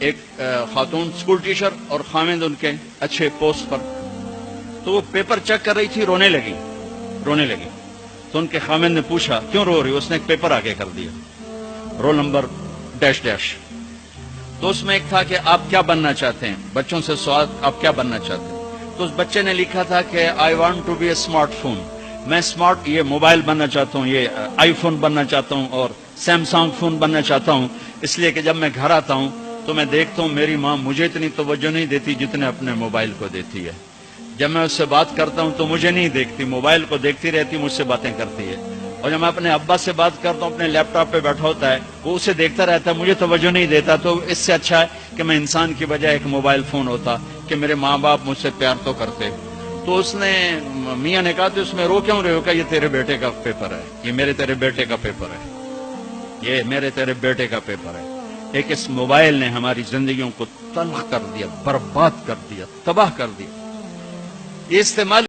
ایک خاتون school teacher اور خاوند ان کے اچھے پوسٹ پر، تو وہ پیپر چیک کر رہی تھی، رونے لگی تو ان کے خاوند نے پوچھا کیوں رو رہی؟ اس نے ایک پیپر آگے کر دیا، رول نمبر ڈیش ڈیش. تو اس میں ایک تھا کہ آپ کیا بننا چاہتے ہیں، بچوں سے سوال آپ کیا بننا چاہتے ہیں. تو اس بچے نے لکھا تھا کہ I want to be a smartphone, میں اسمارٹ یہ موبائل بننا چاہتا ہوں، یہ آئی فون بننا چاہتا ہوں اور سیمسنگ فون بننا چاہتا ہوں، اس لیے کہ جب میں گھر آتا ہوں تو میں دیکھتا ہوں میری ماں مجھے اتنی توجہ نہیں دیتی جتنے اپنے موبائل کو دیتی ہے. جب میں اس سے بات کرتا ہوں تو مجھے نہیں دیکھتی، موبائل کو دیکھتی رہتی، مجھ سے باتیں کرتی ہے. اور جب میں اپنے ابا سے بات کرتا ہوں، اپنے لیپ ٹاپ پہ بیٹھا ہوتا ہے، وہ اسے دیکھتا رہتا ہے، مجھے توجہ نہیں دیتا. تو اس سے اچھا ہے کہ میں انسان کی بجائے ایک موبائل فون ہوتا کہ میرے ماں باپ مجھ سے پیار تو کرتے. تو اس نے میاں نے کہا تو اس میں رو کیوں رہے ہو؟ کہ یہ تیرے بیٹے کا پیپر ہے، یہ میرے تیرے بیٹے کا پیپر ہے، یہ میرے تیرے بیٹے کا پیپر ہے. ایک اس موبائل نے ہماری زندگیوں کو تلخ کر دیا، برباد کر دیا، تباہ کر دیا. یہ استعمال